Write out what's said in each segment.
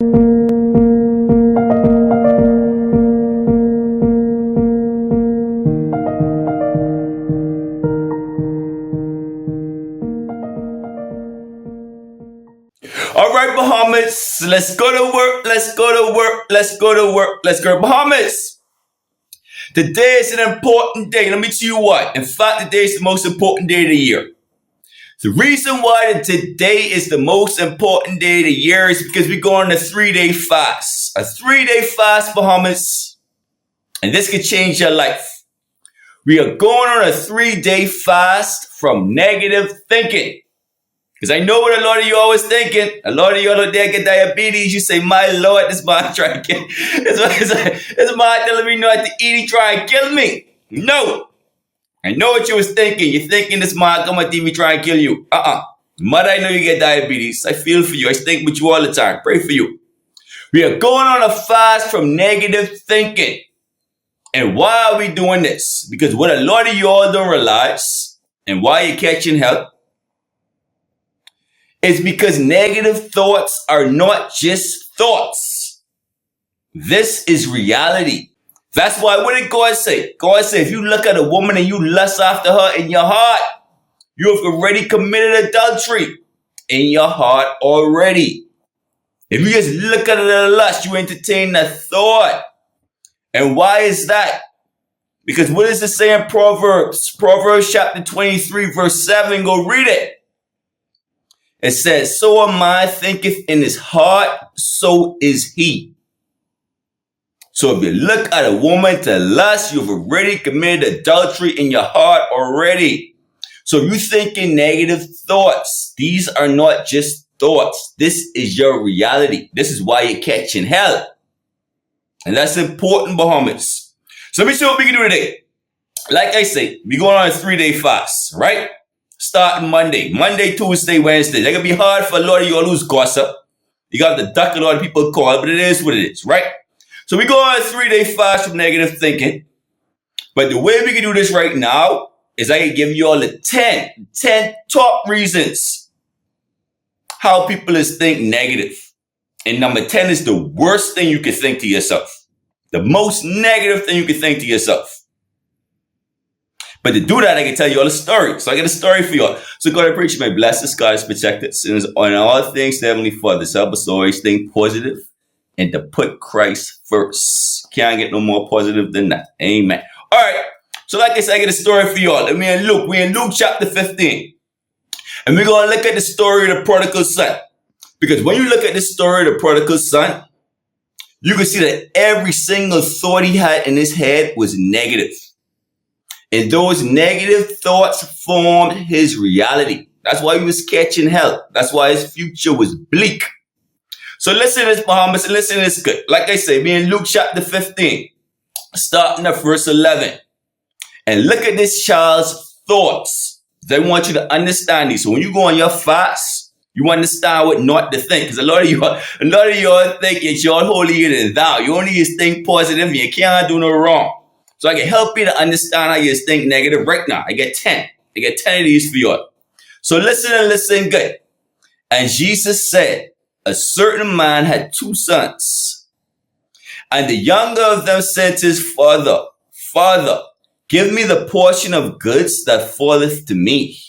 All right, Bahamas, let's go to work. Let's go to work. Let's go to work. Let's go, Bahamas. Today is an important day. Let me tell you why. In fact, today is the most important day of the year. The reason why today is the most important day of the year is because we're going on a 3-day fast. A 3-day fast, Bahamas. And this could change your life. We are going on a 3-day fast from negative thinking. Because I know what a lot of you always thinking. A lot of you out there get diabetes. You say, my Lord, this man trying to kill me. This man telling me not to eat. He trying to kill me. No. I know what you was thinking. You're thinking this man come on TV trying to kill you. Mother, I know you get diabetes. I feel for you. I think with you all the time. Pray for you. We are going on a fast from negative thinking. And why are we doing this? Because what a lot of you all don't realize and why you're catching hell is because negative thoughts are not just thoughts. This is reality. That's why, what did God say? God said, if you look at a woman and you lust after her in your heart, you have already committed adultery in your heart already. If you just look at it in lust, you entertain that thought. And why is that? Because what does it say in Proverbs? Proverbs chapter 23, verse 7. Go read it. It says, so a man thinketh in his heart, so is he. So if you look at a woman to lust, you've already committed adultery in your heart already. So you thinking negative thoughts. These are not just thoughts. This is your reality. This is why you're catching hell. And that's important, Bahamas. So let me see what we can do today. Like I say, we're going on a 3-day fast, right? Starting Monday, Tuesday, Wednesday. That can be hard for a lot of you all who's gossip. You got to duck a lot of people call, but it is what it is, right? So we go on a 3-day fast from negative thinking. But the way we can do this right now is I can give you all the 10 top reasons how people is think negative. And number 10 is the worst thing you can think to yourself. The most negative thing you can think to yourself. But to do that, I can tell you all a story. So I got a story for you all. So God, I preach, may bless us, God is protected sinners on all things, Heavenly Father. Help us always think positive and to put Christ first. Can't get no more positive than that. Amen. All right. So like I said, I got a story for you all. Let me in Luke. We're in Luke chapter 15. And we're going to look at the story of the prodigal son. Because when you look at the story of the prodigal son, you can see that every single thought he had in his head was negative. And those negative thoughts formed his reality. That's why he was catching hell. That's why his future was bleak. So listen to this, Bahamas, and listen to this good. Like I say, me in Luke chapter 15, starting at verse 11. And look at this child's thoughts. They want you to understand these. So when you go on your fast, you understand what not to think. Because a lot of you all think it's your holier than thou. You only just think positive and you can't do no wrong. So I can help you to understand how you just think negative right now. I get 10. I get 10 of these for you all. So listen and listen good. And Jesus said, a certain man had 2 sons. And the younger of them said to his father, Father, give me the portion of goods that falleth to me.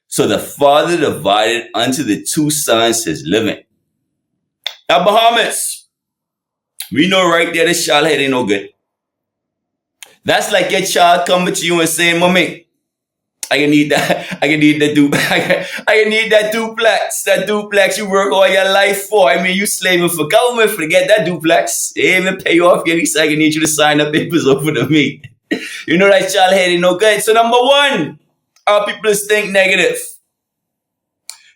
So the father divided unto the 2 sons his living. Now, Bahamas, we know right there this child head ain't no good. That's like your child coming to you and saying, Mommy, I can need that. I can need that duplex. That duplex you work all your life for. I mean, you slaving for government for to get that duplex. They even pay you off. Any second, need you to sign the papers over to me. You know that child head ain't no good. So number 1, our people think negative.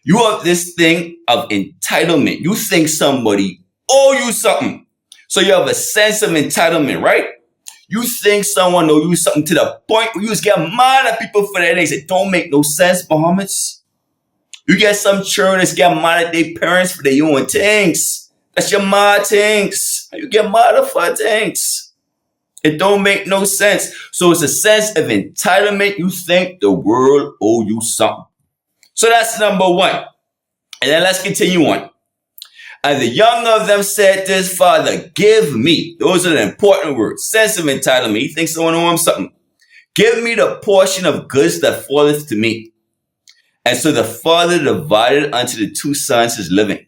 You have this thing of entitlement. You think somebody owe you something. So you have a sense of entitlement, right? You think someone owe you something to the point where you just get mad at people for that. And they say, don't make no sense, Bahamas. You get some children that get mad at their parents for their own things. That's your mad things. You get mad at for things. It don't make no sense. So it's a sense of entitlement. You think the world owe you something. So that's number 1. And then let's continue on. And the younger of them said to his father, give me. Those are the important words. Sense of entitlement. He thinks someone owes him something. Give me the portion of goods that falleth to me. And so the father divided unto the two sons his living.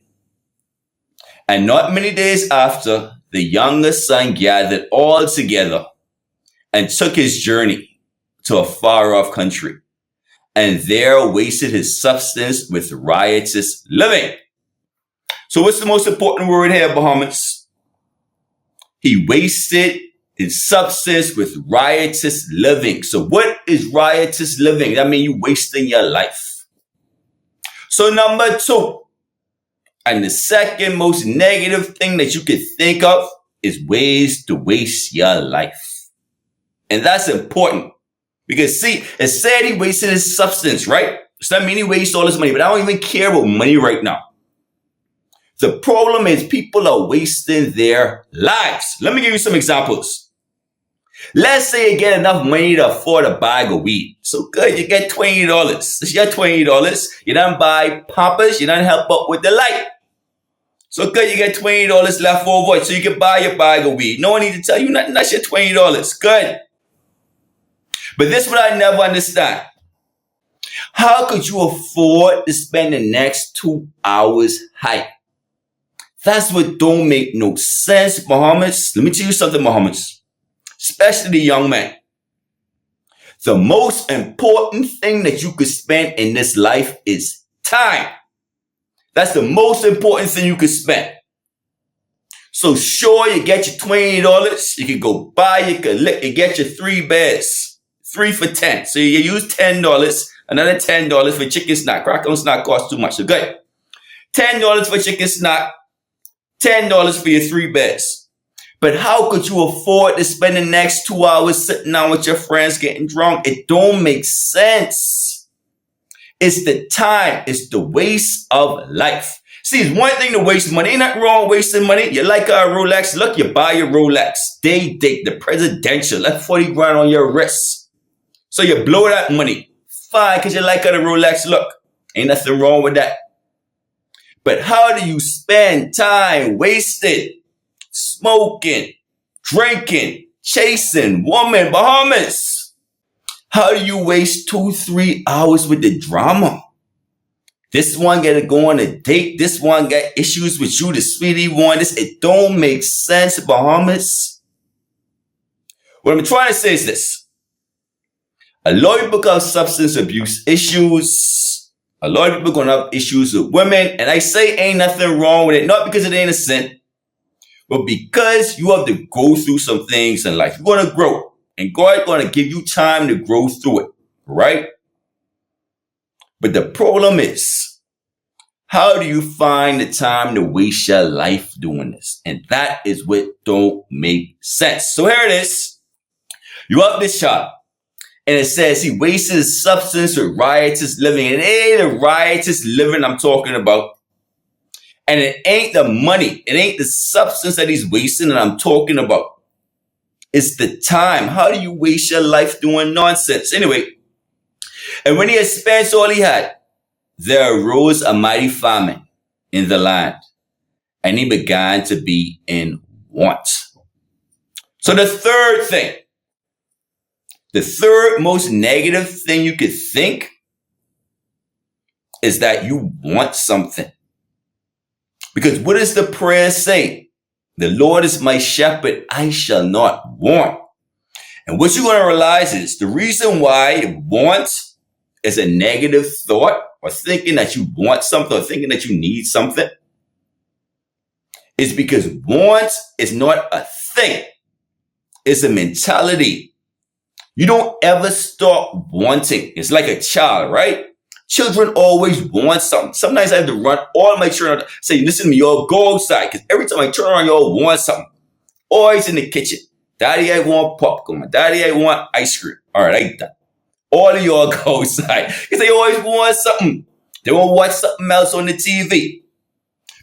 And not many days after, the younger son gathered all together and took his journey to a far-off country, and there wasted his substance with riotous living. So what's the most important word here, Bahamas? He wasted his substance with riotous living. So what is riotous living? That means you wasting your life. So number 2, and the second most negative thing that you could think of is ways to waste your life. And that's important because see, it said he wasted his substance, right? So that means he wasted all his money, but I don't even care about money right now. The problem is people are wasting their lives. Let me give you some examples. Let's say you get enough money to afford a bag of weed. So good, you get $20. It's your $20. You don't buy Pampers, you don't help out with the light. So good, you get $20 left over so you can buy your bag of weed. No one need to tell you nothing, that's your $20. Good. But this is what I never understand. How could you afford to spend the next 2 hours high? That's what don't make no sense, Bahamas. Let me tell you something, Bahamas. Especially the young man. The most important thing that you could spend in this life is time. That's the most important thing you could spend. So sure, you get your $20. You can go buy, you get your 3 bears. 3 for $10. So you use $10, another $10 for chicken snack. Crack on snack costs too much. So good. $10 for chicken snack, $10 for your 3 bears. But how could you afford to spend the next 2 hours sitting down with your friends getting drunk? It don't make sense. It's the time. It's the waste of life. See, it's one thing to waste money. Ain't nothing wrong with wasting money. You like a Rolex. Look, you buy your Rolex. They date the presidential. That's 40 grand on your wrist. So you blow that money. Fine, because you like a Rolex. Look, ain't nothing wrong with that. But how do you spend time wasted? Smoking, drinking, chasing, woman, Bahamas. How do you waste 2-3 hours with the drama? This one got to go on a date. This one got issues with you. The sweetie one. It don't make sense, Bahamas. What I'm trying to say is this. A lot of people got substance abuse issues. A lot of people going to have issues with women. And I say ain't nothing wrong with it. Not because it ain't a sin, but because you have to go through some things in life. You're going to grow. And God's going to give you time to grow through it, right? But the problem is, how do you find the time to waste your life doing this? And that is what don't make sense. So here it is. You have this child, and it says he wasted his substance with riotous living. And it ain't the riotous living I'm talking about. And it ain't the money. It ain't the substance that he's wasting that I'm talking about. It's the time. How do you waste your life doing nonsense? Anyway, and when he had spent all he had, there arose a mighty famine in the land, and he began to be in want. So the third most negative thing you could think is that you want something. Because what does the prayer say? The Lord is my shepherd, I shall not want. And what you're going to realize is the reason why want is a negative thought or thinking that you want something or thinking that you need something is because want is not a thing. It's a mentality. You don't ever stop wanting. It's like a child, right? Children always want something. Sometimes I have to run all my children, say, listen to me, y'all go outside. Because every time I turn around, y'all want something. Always in the kitchen. Daddy, I want popcorn. Daddy, I want ice cream. All right, I done. All of y'all go outside. Because they always want something. They want to watch something else on the TV.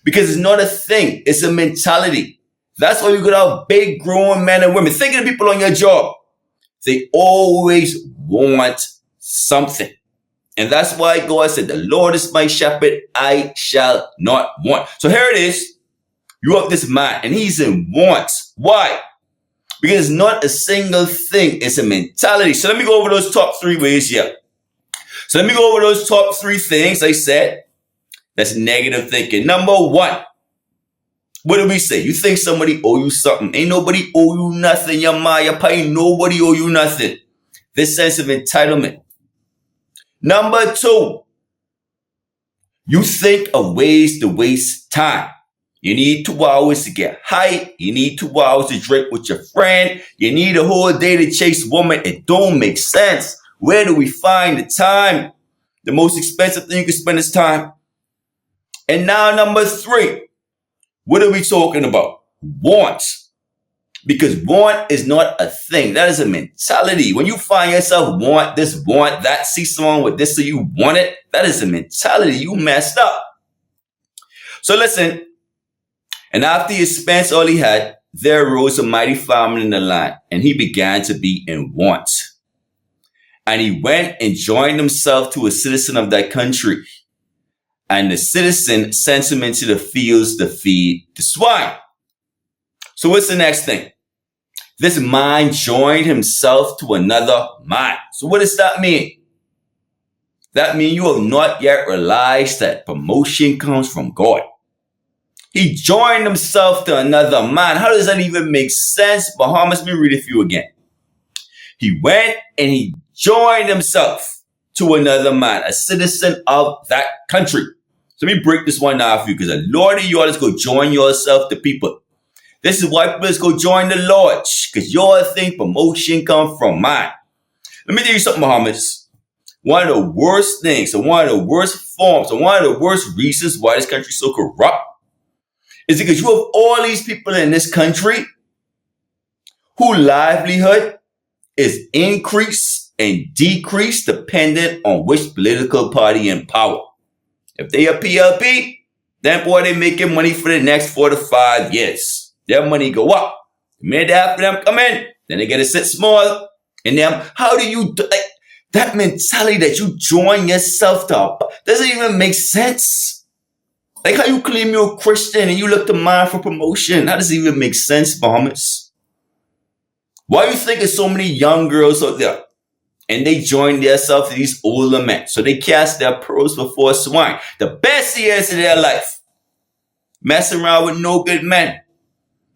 Because it's not a thing. It's a mentality. That's why you could have big grown men and women. Think of the people on your job. They always want something. And that's why God said, the Lord is my shepherd, I shall not want. So here it is. You have this man and he's in wants. Why? Because it's not a single thing. It's a mentality. So let me go over those top 3 ways here. So let me go over those top 3 things I said. That's negative thinking. Number 1. What do we say? You think somebody owe you something. Ain't nobody owe you nothing. Your ma, your pa, ain't nobody owe you nothing. This sense of entitlement. Number 2. You think of ways to waste time. You need 2 hours to get hype. You need 2 hours to drink with your friend. You need a whole day to chase woman. It don't make sense. Where do we find the time? The most expensive thing you can spend is time. And now number 3. What are we talking about? Want. Because want is not a thing. That is a mentality. When you find yourself want this, want that, see someone with this so you want it, that is a mentality. You messed up. So listen. And after he spent all he had, there arose a mighty famine in the land, and he began to be in want. And he went and joined himself to a citizen of that country. And the citizen sent him into the fields to feed the swine. So what's the next thing? This man joined himself to another man. So what does that mean? That means you have not yet realized that promotion comes from God. He joined himself to another man. How does that even make sense? Bahamas, let me read it for you again. He went and he joined himself to another man, a citizen of that country. So let me break this one down for you, because a lot of you all just go join yourself to people. This is why people just go join the lodge, because you all think promotion comes from mine. Let me tell you something, Bahamas. One of the worst things, and one of the worst forms, and one of the worst reasons why this country is so corrupt is because you have all these people in this country whose livelihood is increased and decreased dependent on which political party in power. If they are PLP, then boy, they making money for the next 4 to 5 years. Their money go up. The minute after them come in, then they get to sit small. And then how do you do that mentality that you join yourself to? Doesn't even make sense. Like how you claim you're a Christian and you look to man for promotion. How does it even make sense, Bahamas? Why do you think there's so many young girls out there and they join themselves to these older men? So they cast their pearls before swine. The best years of their life. Messing around with no good men.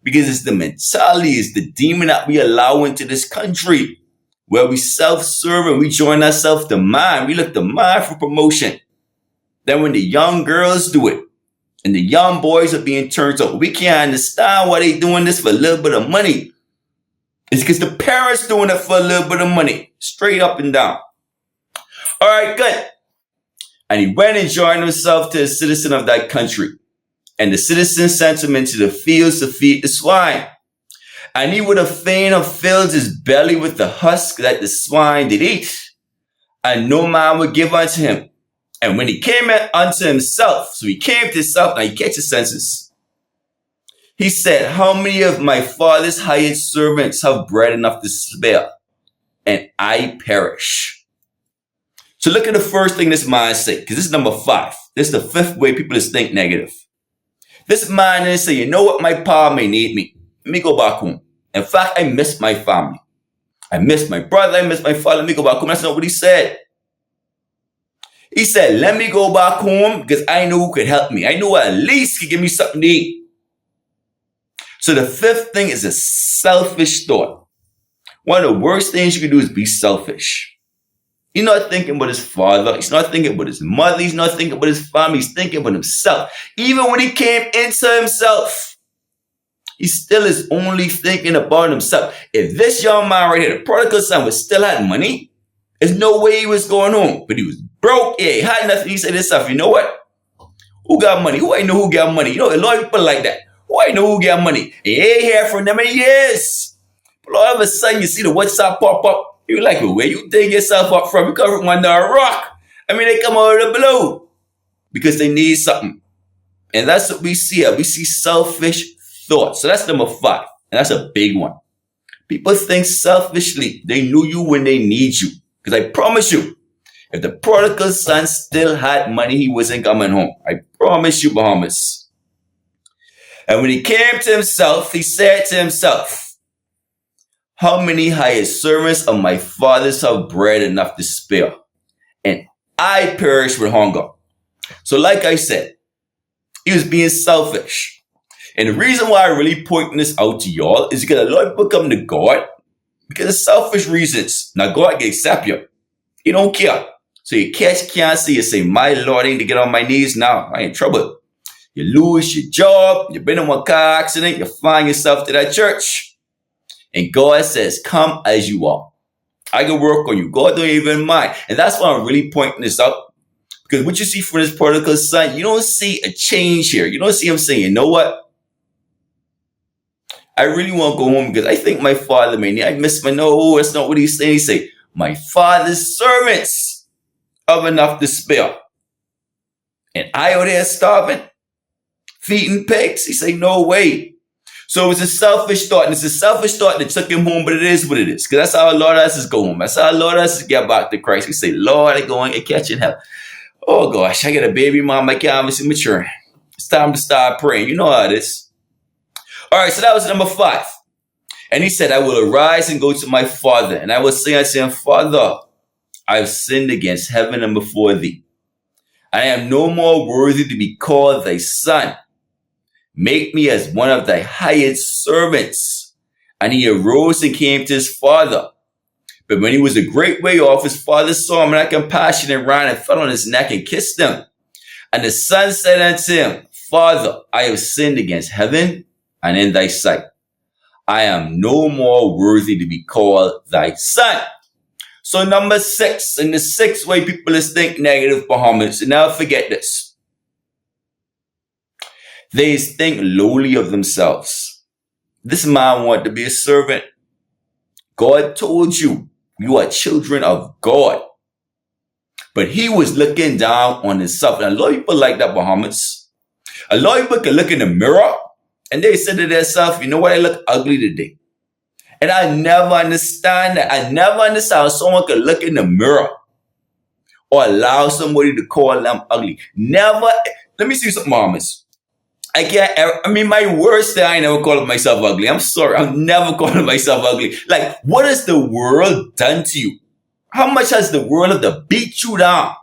Because it's the mentality, it's the demon that we allow into this country. Where we self-serve and we join ourselves to man. We look to man for promotion. Then when the young girls do it, and the young boys are being turned up, we can't understand why they doing this for a little bit of money. It's because the parents doing it for a little bit of money. Straight up and down. All right, good. And he went and joined himself to a citizen of that country. And the citizen sent him into the fields to feed the swine. And he would have fain have filled his belly with the husk that the swine did eat. And no man would give unto him. And when he came unto himself, so he came to himself, now he catch his senses. He said, how many of my father's hired servants have bread enough to spare? And I perish. So look at the first thing this man said, because this is number 5. This is the 5th way people just think negative. This man is saying, you know what, my pa may need me. Let me go back home. In fact, I miss my family. I miss my brother, I miss my father, let me go back home. That's not what he said. He said, let me go back home because I know who could help me. I know at least could give me something to eat. So the 5th thing is a selfish thought. One of the worst things you can do is be selfish. He's not thinking about his father. He's not thinking about his mother. He's not thinking about his family. He's thinking about himself. Even when he came into himself, he still is only thinking about himself. If this young man right here, the prodigal son, was still had money, there's no way he was going home. But he was broke. Yeah, he had nothing. He said this stuff. You know what? Who got money? Who I know who got money? You know, a lot of people like that. Who I know who got money? He ain't hear from them in years. But all of a sudden, you see the WhatsApp pop up. You're like, well, where you dig yourself up from? You come from under a rock. I mean, they come out of the blue. Because they need something. And that's what we see here. We see selfish thoughts. So that's number 5. And that's a big one. People think selfishly. They knew you when they need you. Because I promise you, if the prodigal son still had money, he wasn't coming home. I promise you, Bahamas. And when he came to himself, he said to himself, how many hired servants of my father's have bread enough to spare, and I perish with hunger. So like I said, he was being selfish. And the reason why I really pointing this out to y'all is because a lot of people come to God because of selfish reasons. Now God can accept you. He don't care. So you can't see, you say, my Lord, I need to get on my knees now. I'm in trouble. You lose your job, you've been in one car accident, you find yourself to that church. And God says, come as you are. I can work on you. God don't even mind. And that's why I'm really pointing this out. Because what you see from this prodigal son, you don't see a change here. You don't see him saying, you know what? I really want to go home because I think my father I miss my, no, that's not what he's saying. He say, my father's servants have enough to spare. And I out there starving, feeding pigs. He say, no way. So it was a selfish thought, and it's a selfish thought that took him home, but it is what it is. Because that's how a lot of us is going home. That's how a lot of us get back to Christ. We say, Lord, I'm going and catching hell. Oh gosh, I got a baby mom, I can't obviously mature. It's time to start praying. You know how it is. All right, so that was number 5. And he said, I will arise and go to my father, and I will say unto him, Father, I have sinned against heaven and before thee. I am no more worthy to be called thy son. Make me as one of thy hired servants. And he arose and came to his father. But when he was a great way off, his father saw him and had compassion and ran and fell on his neck and kissed him. And the son said unto him, Father, I have sinned against heaven and in thy sight. I am no more worthy to be called thy son. So number 6, and the 6th way people is think negative Bahamas, and never forget this. They think lowly of themselves. This man wanted to be a servant. God told you, you are children of God. But he was looking down on himself. And a lot of people like that, Bahamas. A lot of people can look in the mirror and they say to themselves, you know what, I look ugly today. And I never understand that. I never understand how someone can look in the mirror or allow somebody to call them ugly. Never. Let me see something, Bahamas. My worst thing, I never call myself ugly. I'm sorry. I'm never calling myself ugly. Like, what has the world done to you? How much has the world have to beat you down?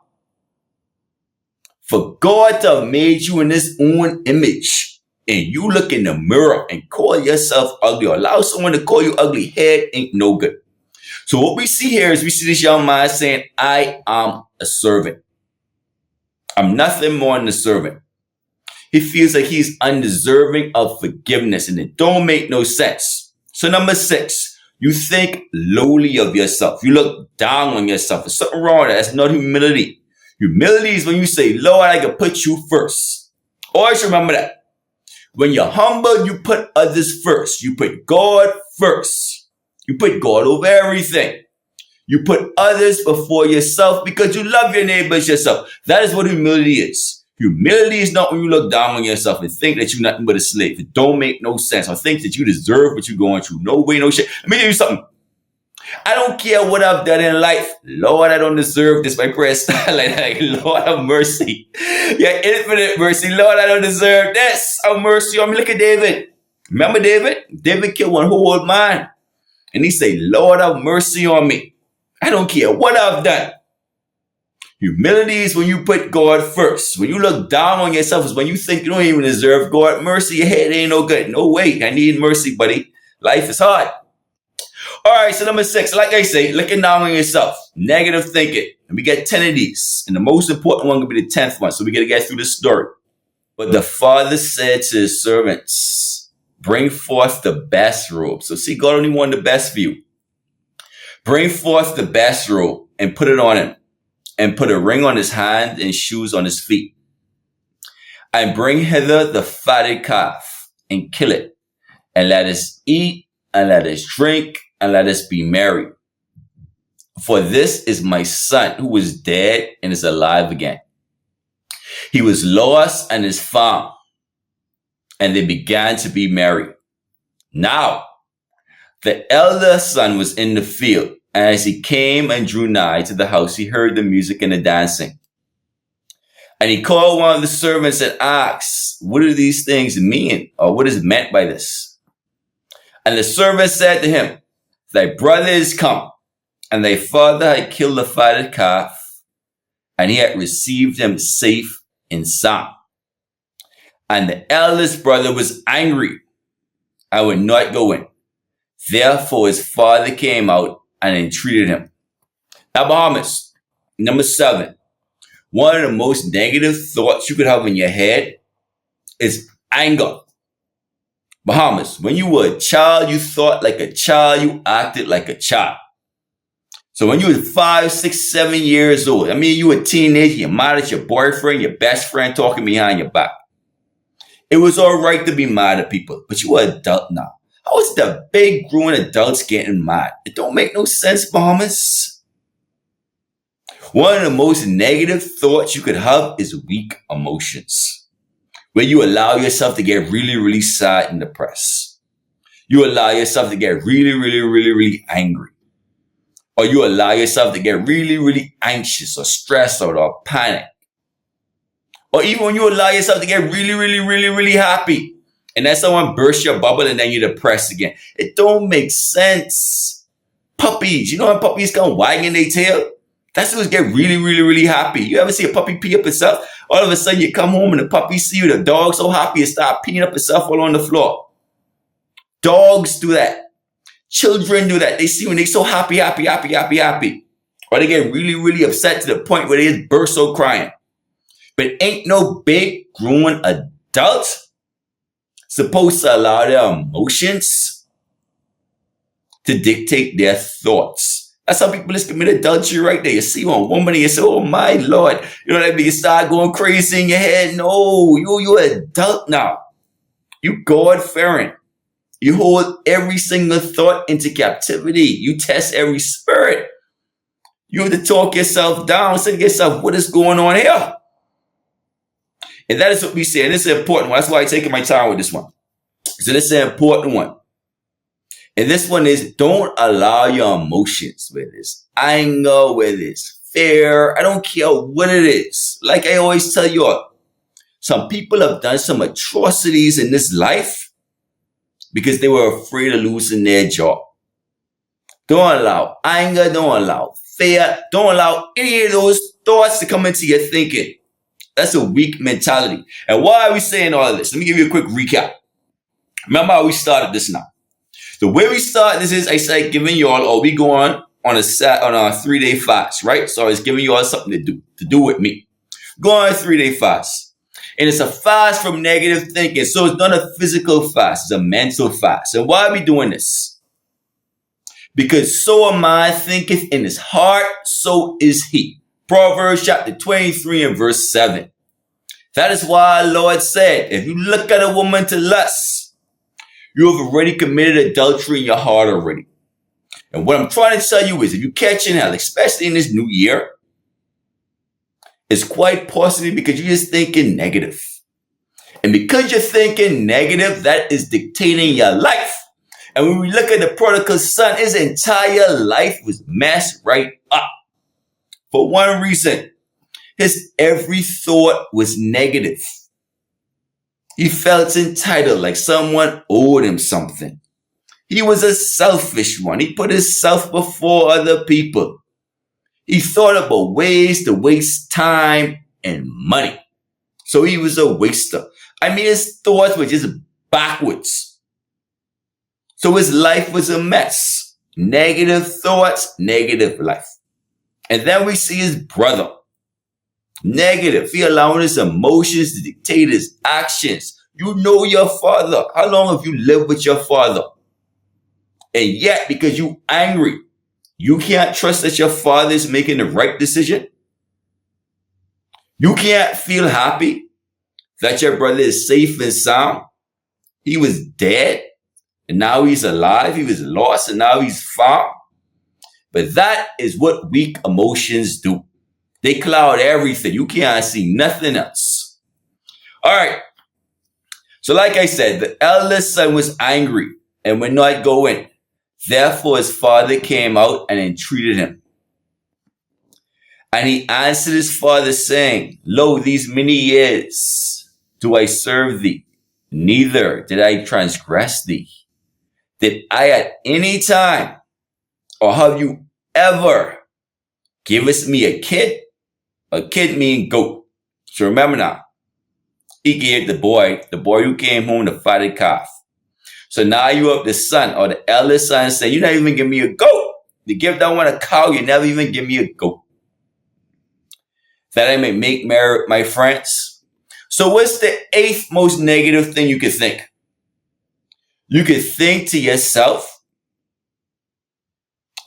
For God to have made you in his own image, and you look in the mirror and call yourself ugly, or allow someone to call you ugly, head ain't no good. So what we see here is we see this young man saying, I am a servant. I'm nothing more than a servant. He feels like he's undeserving of forgiveness, and it don't make no sense. So number 6, you think lowly of yourself. You look down on yourself. There's something wrong with that. That's not humility. Humility is when you say, Lord, I can put you first. Always remember that. When you're humble, you put others first. You put God first. You put God over everything. You put others before yourself because you love your neighbors yourself. That is what humility is. Humility is not when you look down on yourself and think that you're nothing but a slave. It don't make no sense. Or think that you deserve what you're going through. No way, no shit. Let me tell you something. I don't care what I've done in life. Lord, I don't deserve this. My prayer style like Lord, have mercy. Your infinite mercy. Lord, I don't deserve this. Have mercy on me. Look at David. Remember David? David killed one whole man. And he said, Lord, have mercy on me. I don't care what I've done. Humility is when you put God first. When you look down on yourself is when you think you don't even deserve God mercy. Your head ain't no good. No way. I need mercy, buddy. Life is hard. All right, so number 6, like I say, looking down on yourself. Negative thinking. And we get 10 of these. And the most important one will be the 10th one. So we got to get through the story. But the father said to his servants, bring forth the best robe. So see, God only wanted the best for you. Bring forth the best robe and put it on him. And put a ring on his hand and shoes on his feet. And bring hither the fatted calf and kill it. And let us eat and let us drink and let us be merry. For this is my son who was dead and is alive again. He was lost and is found. And they began to be merry. Now, the elder son was in the field. And as he came and drew nigh to the house, he heard the music and the dancing. And he called one of the servants and asked, what do these things mean? Or what is meant by this? And the servant said to him, thy brother is come, and thy father had killed the fatted calf, and he had received him safe and sound. And the eldest brother was angry and would not go in. Therefore his father came out and entreated him. Now, Bahamas, number 7. One of the most negative thoughts you could have in your head is anger. Bahamas, when you were a child, you thought like a child, you acted like a child. So when you were 5, 6, 7 years old, you were a teenager, you're mad at your boyfriend, your best friend talking behind your back. It was all right to be mad at people, but you were an adult now. How is the big grown adults getting mad? It don't make no sense, Bahamas. One of the most negative thoughts you could have is weak emotions, where you allow yourself to get really, really sad and depressed. You allow yourself to get really, really, really, really angry. Or you allow yourself to get really, really anxious or stressed out or panic. Or even when you allow yourself to get really, really, really, really happy, and then someone bursts your bubble and then you're depressed again. It don't make sense. Puppies, you know when puppies come wagging their tail? That's who's get really, really, really happy. You ever see a puppy pee up itself? All of a sudden you come home and the puppy see you, the dog so happy it start peeing up itself all on the floor. Dogs do that. Children do that. They see when they so happy. Or they get really, really upset to the point where they just burst out crying. But ain't no big grown adult supposed to allow their emotions to dictate their thoughts. That's how people just commit adultery right there. You see one woman and you say, oh my Lord. You know that you start going crazy in your head. No, you're an adult now. You God-fearing. You hold every single thought into captivity. You test every spirit. You have to talk yourself down. Say to yourself, what is going on here? And that is what we say. And this is an important one. That's why I'm taking my time with this one. So this is an important one. And this one is, don't allow your emotions, whether it's anger, whether it's fear. I don't care what it is. Like I always tell you all, some people have done some atrocities in this life because they were afraid of losing their job. Don't allow anger. Don't allow fear. Don't allow any of those thoughts to come into your thinking. That's a weak mentality. And why are we saying all of this? Let me give you a quick recap. Remember how we started this now. The way we start this is I say giving you all, or we go on a 3-day fast, right? So I was giving you all something to do with me. Go on a 3-day fast. And it's a fast from negative thinking. So it's not a physical fast, it's a mental fast. And why are we doing this? Because so a man thinketh in his heart, so is he. Proverbs chapter 23 and verse 7. That is why our Lord said, if you look at a woman to lust, you have already committed adultery in your heart already. And what I'm trying to tell you is, if you catch in hell, especially in this new year, it's quite possibly because you're just thinking negative. And because you're thinking negative, that is dictating your life. And when we look at the prodigal son, his entire life was messed right up. For one reason, his every thought was negative. He felt entitled, like someone owed him something. He was a selfish one. He put himself before other people. He thought about ways to waste time and money. So he was a waster. His thoughts were just backwards. So his life was a mess. Negative thoughts, negative life. And then we see his brother. Negative. He allowing his emotions to dictate his actions. You know your father. How long have you lived with your father? And yet, because you angry, you can't trust that your father is making the right decision. You can't feel happy that your brother is safe and sound. He was dead and now he's alive. He was lost and now he's found. But that is what weak emotions do. They cloud everything. You can't see nothing else. All right. So like I said, the eldest son was angry and would not go in. Therefore, his father came out and entreated him. And he answered his father, saying, Lo, these many years do I serve thee, neither did I transgress thee. Did I at any time, or have you ever givest me a kid? A kid mean goat. So remember now, he gave the boy who came home, the fatted calf. So now you up the son or the eldest son say, you not even give me a goat. You give that one a cow, you never even give me a goat. That I may make merry with my friends. So what's the eighth most negative thing you could think? You could think to yourself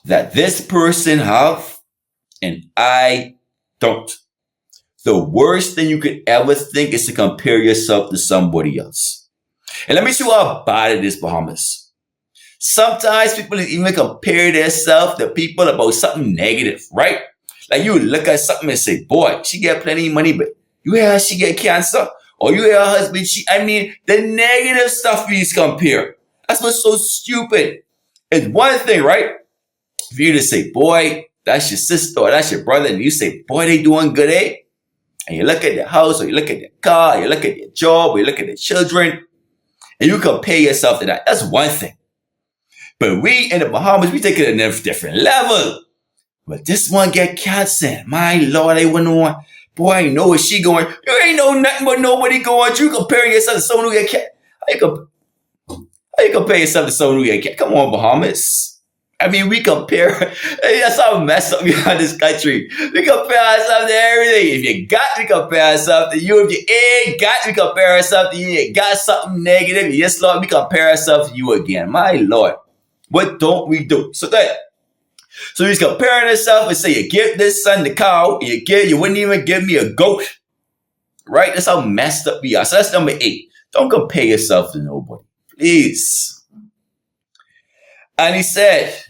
that this person have and I don't. The worst thing you could ever think is to compare yourself to somebody else. And let me show you how bad it is, Bahamas. Sometimes people even compare themselves to people about something negative, right? Like you look at something and say, boy, she get plenty of money, but you hear her, she get cancer. Or you hear her husband, the negative stuff we compare. That's what's so stupid. It's one thing, right? For you to say, boy, that's your sister or that's your brother, and you say, boy, they doing good, eh? And you look at their house, or you look at their car, you look at their job, or you look at their children, and you compare yourself to that. That's one thing. But we in the Bahamas, we take it at a different level. But this one get cancer. My Lord, I wouldn't want. Boy, I know what she going. You ain't know nothing but nobody going. You comparing yourself to someone who get cancer. How you compare yourself to someone who get cancer? Come on, Bahamas. I mean, we compare. That's how messed up we are in this country. We compare ourselves to everything. If you got, we compare ourselves to you. If you ain't got, we compare ourselves to you. You got something negative. Yes, Lord, we compare ourselves to you again. My Lord, what don't we do? So he's comparing himself and say, you give this son the cow, you wouldn't even give me a goat. Right? That's how messed up we are. So that's number 8. Don't compare yourself to nobody. Please. And he said,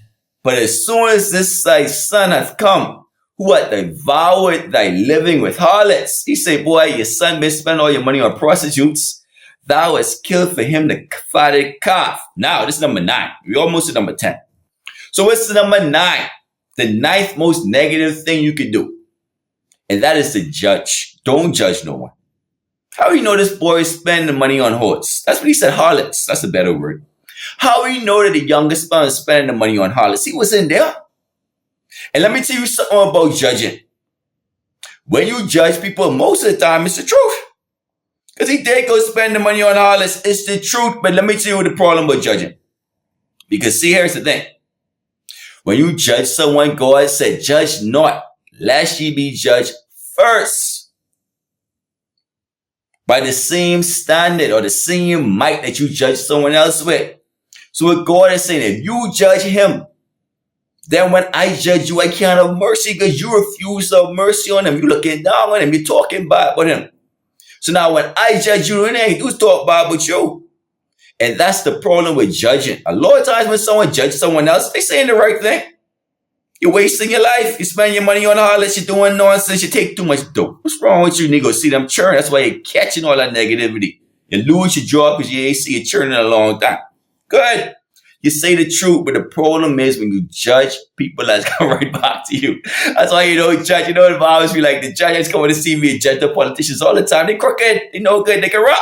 but as soon as this thy son hath come, who hath devoured thy living with harlots, he said, boy, your son been spending all your money on prostitutes. Thou hast killed for him the fatted calf. Now, this is number 9. We're almost at number 10. So what's the number 9? The 9th most negative thing you could do. And that is to judge. Don't judge no one. How do you know this boy is spending money on whores? That's what he said, harlots. That's a better word. How do you know that the youngest son is spending the money on harlots? He was in there. And let me tell you something about judging. When you judge people, most of the time, it's the truth. Because he did go spend the money on harlots. It's the truth. But let me tell you the problem with judging. Because see, here's the thing. When you judge someone, God said, judge not, lest ye be judged first. By the same standard or the same might that you judge someone else with. So what God is saying, if you judge him, then when I judge you, I can't have mercy because you refuse to have mercy on him. You looking down on him. You talking bad about him. So now when I judge you, they do talk bad about you. And that's the problem with judging. A lot of times when someone judges someone else, they saying the right thing. You're wasting your life. You spend your money on harlots. You're doing nonsense. You take too much dope. What's wrong with you, nigga? See them churn. That's why you're catching all that negativity. You lose your job because you ain't see it churning in a long time. Good. You say the truth, but the problem is when you judge, people that's come right back to you. That's why you don't judge. You know, the Bible be like, the judges come to see me and judge the politicians all the time. They crooked. They no good. They can rob.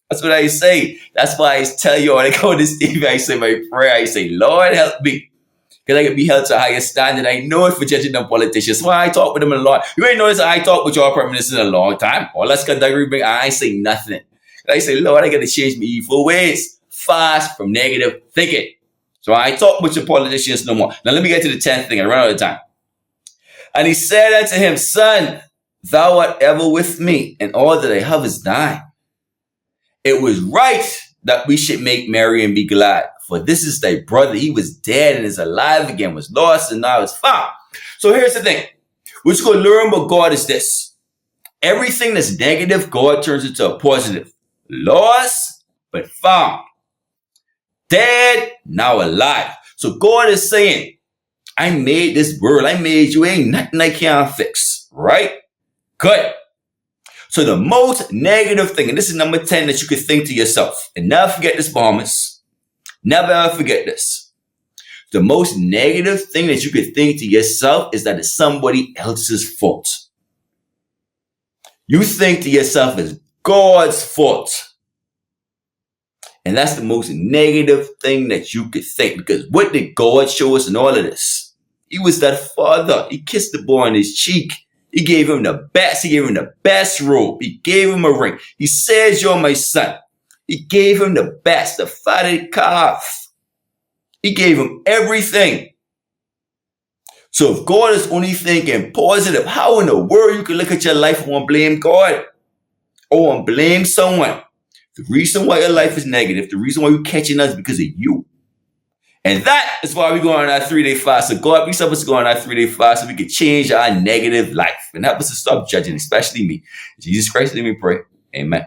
That's what I say. That's why I tell you when I go to Steve, I say my prayer. I say, Lord, help me. Because I can be held to a higher standard. I know it for judging them politicians. Why I talk with them a lot. You ain't noticed I talk with your prime minister in a long time. All that's because I say nothing. I say, Lord, I got to change my evil ways. Fast from negative thinking. So I talk with your politicians no more. Now let me get to the 10th thing. I run out of time. And he said unto him, Son, thou art ever with me, and all that I have is thine. It was right that we should make merry and be glad. For this is thy brother. He was dead and is alive again, was lost and now is found. So here's the thing. What you're going to learn about God is this. Everything that's negative, God turns into a positive. Lost, but found. Dead, now alive. So God is saying, I made this world. I made you. Ain't nothing I can't fix. Right? Good. So the most negative thing, and this is number 10 that you could think to yourself, and never forget this, Bahamas. Never ever forget this. The most negative thing that you could think to yourself is that it's somebody else's fault. You think to yourself it's God's fault. And that's the most negative thing that you could think, because what did God show us in all of this? He was that father. He kissed the boy on his cheek. He gave him the best. He gave him the best robe. He gave him a ring. He says, "You're my son." He gave him the best, the fatted calf. He gave him everything. So if God is only thinking positive, how in the world you can look at your life and want to blame God or want to blame someone? The reason why your life is negative, the reason why you're catching us is because of you. And that is why we're going on our 3-day fast. So God, please help us go on our 3-day fast so we can change our negative life and help us to stop judging, especially me. In Jesus Christ, let me pray. Amen.